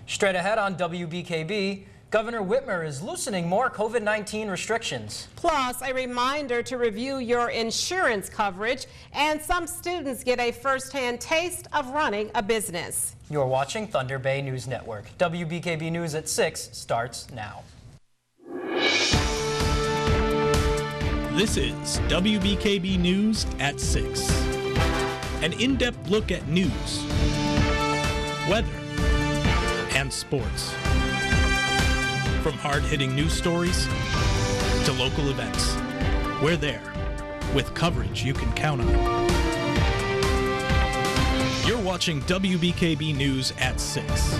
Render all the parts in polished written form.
Straight ahead on WBKB, Governor Whitmer is loosening more COVID-19 restrictions. Plus, a reminder to review your insurance coverage, and some students get a first-hand taste of running a business. You're watching Thunder Bay News Network. WBKB News at 6 starts now. This is WBKB News at 6. An in-depth look at news, weather, and sports. From hard-hitting news stories to local events, we're there with coverage you can count on. You're watching WBKB News at 6.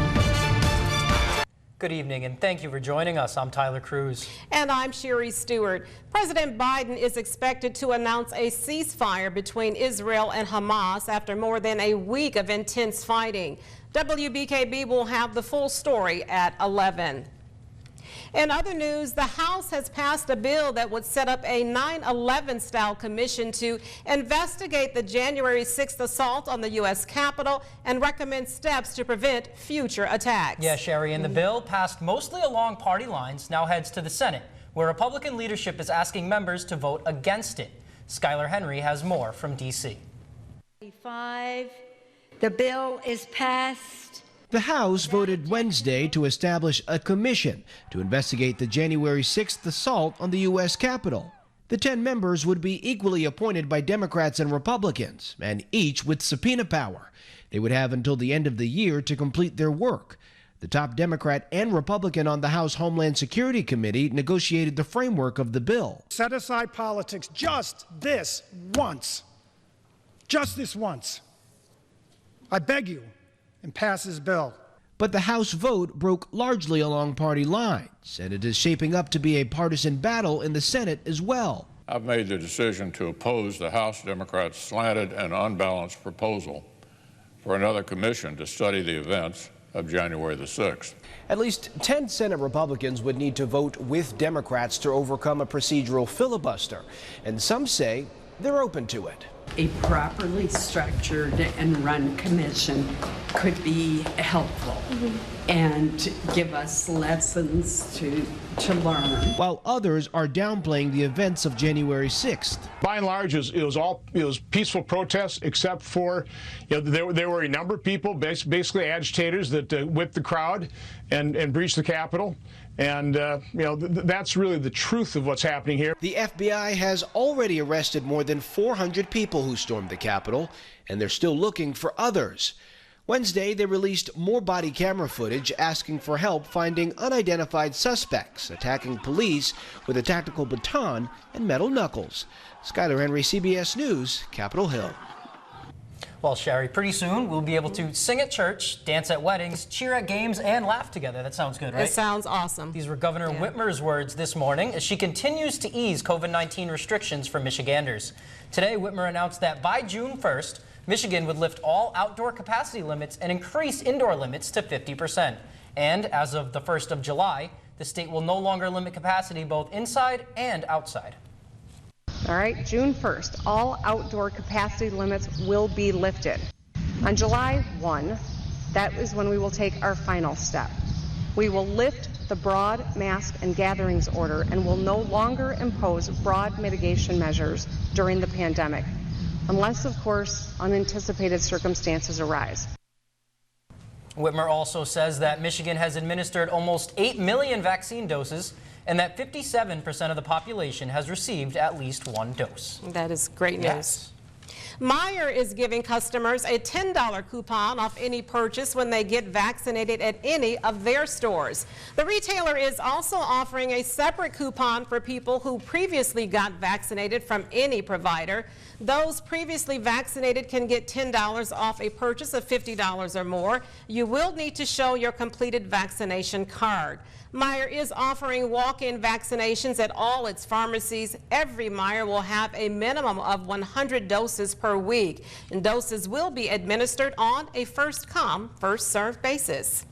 Good evening, and thank you for joining us. I'm Tyler Cruz. And I'm Sherry Stewart. President Biden is expected to announce a ceasefire between Israel and Hamas after more than a week of intense fighting. WBKB will have the full story at 11. In other news, the House has passed a bill that would set up a 9/11-style commission to investigate the January 6th assault on the U.S. Capitol and recommend steps to prevent future attacks. Yeah, Sherry, and the bill, passed mostly along party lines, now heads to the Senate, where Republican leadership is asking members to vote against it. Skylar Henry has more from D.C. The bill is passed. The House voted Wednesday to establish a commission to investigate the January 6th assault on the U.S. Capitol. The 10 members would be equally appointed by Democrats and Republicans, and each with subpoena power. They would have until the end of the year to complete their work. The top Democrat and Republican on the House Homeland Security Committee negotiated the framework of the bill. Set aside politics just this once. Just this once. I beg you, and pass this bill. But the House vote broke largely along party lines, and it is shaping up to be a partisan battle in the Senate as well. I've made the decision to oppose the House Democrats' slanted and unbalanced proposal for another commission to study the events of January the 6th. At least 10 Senate Republicans would need to vote with Democrats to overcome a procedural filibuster, and some say they're open to it. A properly structured and run commission could be helpful and give us lessons to learn. While others are downplaying the events of January 6th. By and large, it was peaceful protests, except for, there were a number of people, basically agitators, that whipped the crowd and breached the Capitol. And, that's really the truth of what's happening here. The FBI has already arrested more than 400 people who stormed the Capitol, and they're still looking for others. Wednesday, they released more body camera footage asking for help finding unidentified suspects attacking police with a tactical baton and metal knuckles. Skylar Henry, CBS News, Capitol Hill. Well, Sherry, pretty soon we'll be able to sing at church, dance at weddings, cheer at games, and laugh together. That sounds good, right? It sounds awesome. These were Governor Whitmer's words this morning as she continues to ease COVID-19 restrictions for Michiganders. Today, Whitmer announced that by June 1st, Michigan would lift all outdoor capacity limits and increase indoor limits to 50%. And as of the 1st of July, the state will no longer limit capacity both inside and outside. All right, June 1st, all outdoor capacity limits will be lifted. On July 1, that is when we will take our final step. We will lift the broad mask and gatherings order and will no longer impose broad mitigation measures during the pandemic, unless, of course, unanticipated circumstances arise. Whitmer also says that Michigan has administered almost 8 million vaccine doses and that 57% of the population has received at least one dose. That is great news. Yes. Meijer is giving customers a $10 coupon off any purchase when they get vaccinated at any of their stores. The retailer is also offering a separate coupon for people who previously got vaccinated from any provider. Those previously vaccinated can get $10 off a purchase of $50 or more. You will need to show your completed vaccination card. Meijer is offering walk-in vaccinations at all its pharmacies. Every Meijer will have a minimum of 100 doses per week, and doses will be administered on a first-come, first-served basis.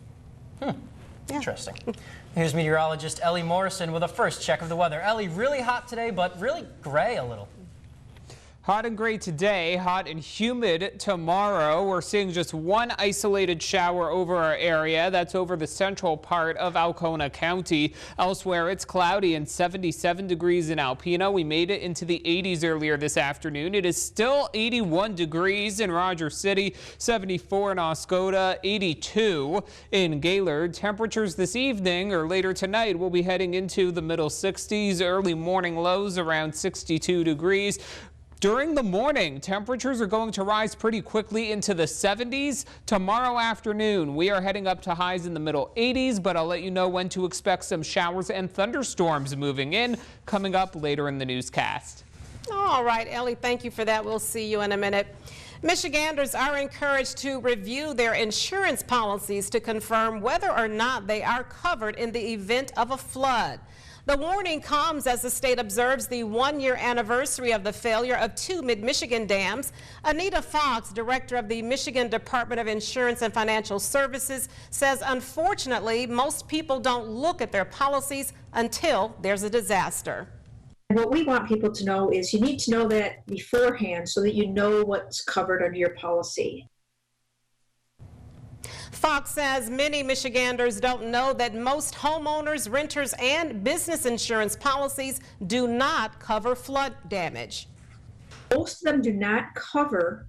Interesting. Here's meteorologist Ellie Morrison with a first check of the weather. Ellie, really hot today, but really gray a little. Hot and gray today, hot and humid tomorrow. We're seeing just one isolated shower over our area. That's over the central part of Alpena County. Elsewhere, it's cloudy and 77 degrees in Alpena. We made it into the 80s earlier this afternoon. It is still 81 degrees in Rogers City, 74 in Oscoda, 82 in Gaylord. Temperatures this evening or later tonight will be heading into the middle 60s. Early morning lows around 62 degrees. During the morning, temperatures are going to rise pretty quickly into the 70s. Tomorrow afternoon, we are heading up to highs in the middle 80s, but I'll let you know when to expect some showers and thunderstorms moving in coming up later in the newscast. All right, Ellie, thank you for that. We'll see you in a minute. Michiganders are encouraged to review their insurance policies to confirm whether or not they are covered in the event of a flood. The warning comes as the state observes the one-year anniversary of the failure of 2 mid-Michigan dams. Anita Fox, director of the Michigan Department of Insurance and Financial Services, says unfortunately most people don't look at their policies until there's a disaster. What we want people to know is you need to know that beforehand so that you know what's covered under your policy. Fox says many Michiganders don't know that most homeowners, renters, and business insurance policies do not cover flood damage. Most of them do not cover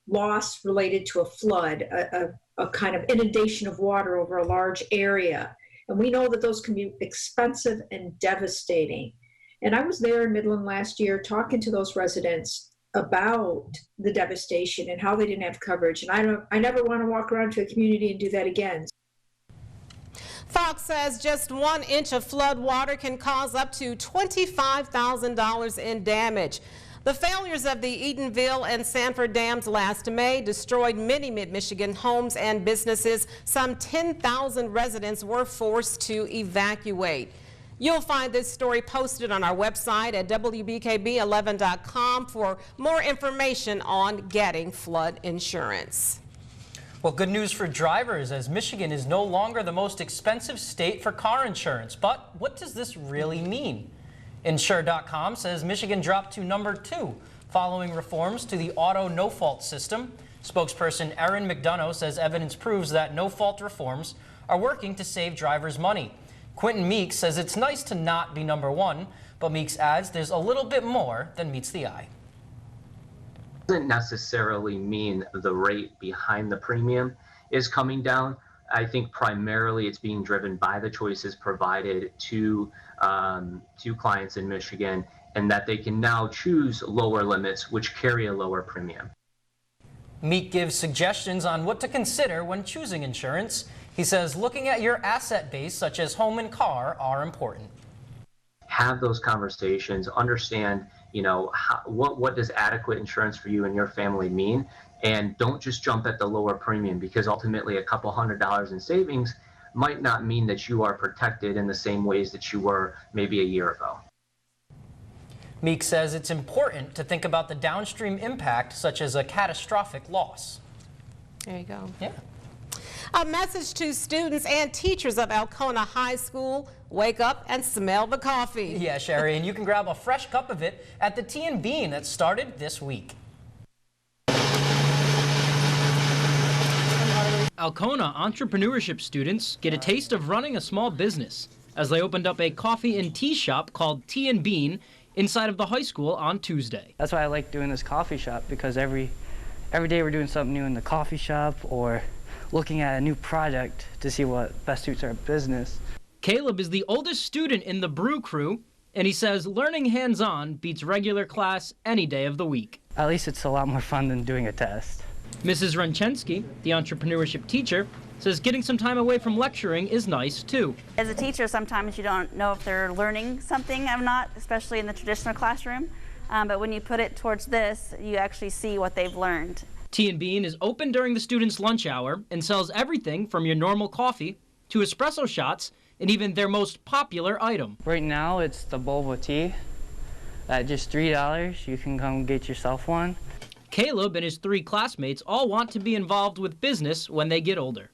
loss related to a flood, a kind of inundation of water over a large area. And we know that those can be expensive and devastating. And I was there in Midland last year talking to those residents about the devastation and how they didn't have coverage. And I never want to walk around to a community and do that again. Fox says just 1 inch of flood water can cause up to $25,000 in damage. The failures of the Eatonville and Sanford dams last May destroyed many mid-Michigan homes and businesses. Some 10,000 residents were forced to evacuate. You'll find this story posted on our website at WBKB11.com for more information on getting flood insurance. Well, good news for drivers as Michigan is no longer the most expensive state for car insurance. But what does this really mean? Insure.com says Michigan dropped to number 2 following reforms to the auto no-fault system. Spokesperson Erin McDonough says evidence proves that no-fault reforms are working to save drivers money. Quentin Meeks says it's nice to not be number 1, but Meeks adds there's a little bit more than meets the eye. Doesn't necessarily mean the rate behind the premium is coming down. I think primarily it's being driven by the choices provided to clients in Michigan, and that they can now choose lower limits which carry a lower premium. Meek gives suggestions on what to consider when choosing insurance. He says looking at your asset base, such as home and car, are important. Have those conversations, understand, what does adequate insurance for you and your family mean? And don't just jump at the lower premium, because ultimately a couple $100 in savings might not mean that you are protected in the same ways that you were maybe a year ago. Meek says it's important to think about the downstream impact, such as a catastrophic loss. There you go. Yeah. A message to students and teachers of Alpena High School: wake up and smell the coffee. Yeah, Sherry, and you can grab a fresh cup of it at the Tea and Bean that started this week. Alpena entrepreneurship students get a taste of running a small business as they opened up a coffee and tea shop called Tea and Bean inside of the high school on Tuesday. That's why I like doing this coffee shop, because every day we're doing something new in the coffee shop or looking at a new project to see what best suits our business. Caleb is the oldest student in the brew crew, and he says learning hands-on beats regular class any day of the week. At least it's a lot more fun than doing a test. Mrs. Renchensky, the entrepreneurship teacher, says getting some time away from lecturing is nice too. As a teacher, sometimes you don't know if they're learning something or not, especially in the traditional classroom. But when you put it towards this, you actually see what they've learned. Tea and Bean is open during the students' lunch hour and sells everything from your normal coffee to espresso shots and even their most popular item. Right now it's the boba tea. At just $3, you can come get yourself one. Caleb and his 3 classmates all want to be involved with business when they get older.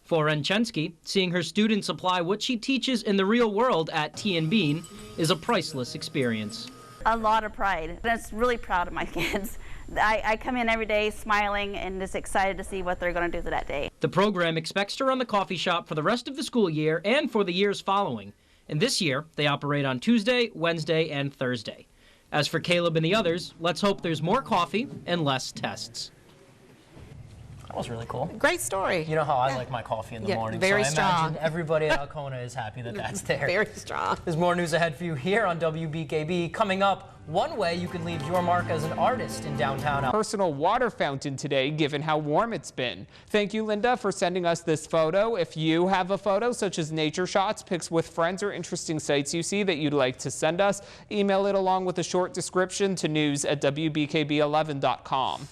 For Renchensky, seeing her students apply what she teaches in the real world at Tea and Bean is a priceless experience. A lot of pride. I'm just really proud of my kids. I come in every day smiling and just excited to see what they're going to do that day. The program expects to run the coffee shop for the rest of the school year and for the years following. And this year, they operate on Tuesday, Wednesday, and Thursday. As for Caleb and the others, let's hope there's more coffee and less tests. That was really cool. Great story. You know how I like my coffee in the morning. Very so I strong. imagine everybody at Alpena is happy that that's there. Very strong. There's more news ahead for you here on WBKB. Coming up, one way you can leave your mark as an artist in downtown Alpena. Personal water fountain today, given how warm it's been. Thank you, Linda, for sending us this photo. If you have a photo, such as nature shots, pics with friends, or interesting sights you see that you'd like to send us, email it along with a short description to news@WBKB11.com.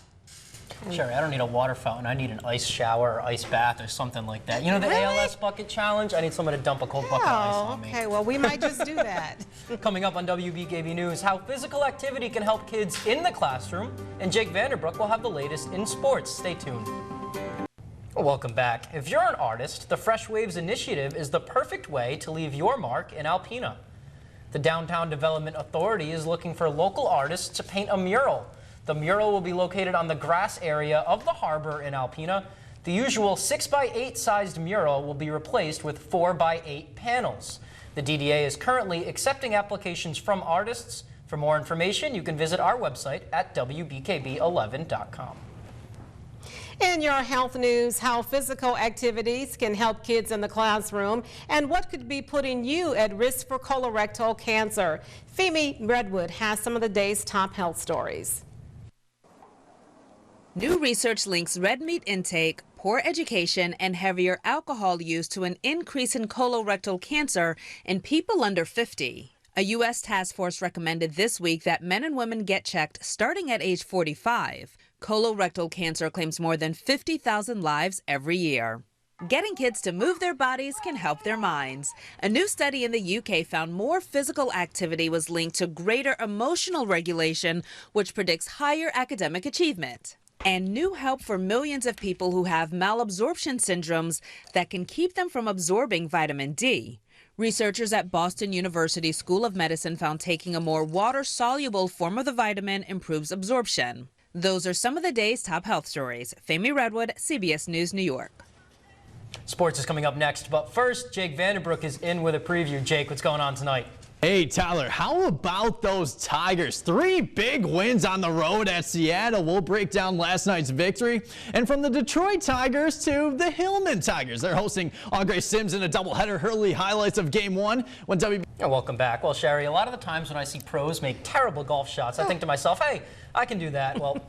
Sherry, I don't need a water fountain. I need an ice shower or ice bath or something like that. You know the Really? ALS bucket challenge? I need someone to dump a cold bucket of ice on me. Okay, well, we might just do that. Coming up on WBKB News, how physical activity can help kids in the classroom, and Jake Vanderbrook will have the latest in sports. Stay tuned. Welcome back. If you're an artist, the Fresh Waves Initiative is the perfect way to leave your mark in Alpena. The Downtown Development Authority is looking for local artists to paint a mural. The mural will be located on the grass area of the harbor in Alpena. The usual 6x8 sized mural will be replaced with 4x8 panels. The DDA is currently accepting applications from artists. For more information, you can visit our website at WBKB11.com. In your health news, how physical activities can help kids in the classroom and what could be putting you at risk for colorectal cancer. Femi Redwood has some of the day's top health stories. New research links red meat intake, poor education, and heavier alcohol use to an increase in colorectal cancer in people under 50. A U.S. task force recommended this week that men and women get checked starting at age 45. Colorectal cancer claims more than 50,000 lives every year. Getting kids to move their bodies can help their minds. A new study in the UK found more physical activity was linked to greater emotional regulation, which predicts higher academic achievement. And new help for millions of people who have malabsorption syndromes that can keep them from absorbing vitamin D. Researchers at Boston University School of Medicine found taking a more water-soluble form of the vitamin improves absorption. Those are some of the day's top health stories. Femi Redwood, CBS News, New York. Sports is coming up next, but first, Jake Vanderbrook is in with a preview. Jake, what's going on tonight? Hey, Tyler, how about those Tigers? 3 big wins on the road at Seattle. We'll break down last night's victory. And from the Detroit Tigers to the Hillman Tigers. They're hosting Andre Sims in a doubleheader. Early highlights of Game 1 when Welcome back. Well, Sherry, a lot of the times when I see pros make terrible golf shots, I think to myself, hey, I can do that. Well,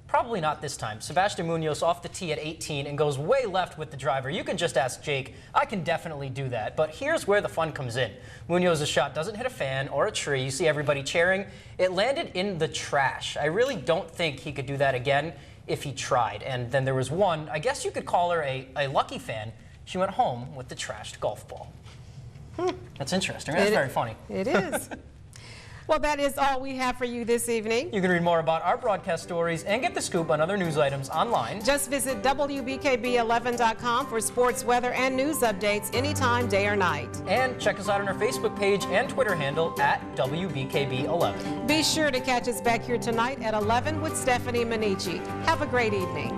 probably not this time. Sebastian Munoz off the tee at 18 and goes way left with the driver. You can just ask Jake. I can definitely do that. But here's where the fun comes in. Munoz's shot doesn't hit a fan or a tree. You see everybody cheering. It landed in the trash. I really don't think he could do that again if he tried. And then there was one, I guess you could call her a lucky fan. She went home with the trashed golf ball. That's interesting. That's very funny. It is. Well, that is all we have for you this evening. You can read more about our broadcast stories and get the scoop on other news items online. Just visit WBKB11.com for sports, weather, and news updates anytime, day or night. And check us out on our Facebook page and Twitter handle at WBKB11. Be sure to catch us back here tonight at 11 with Stephanie Manici. Have a great evening.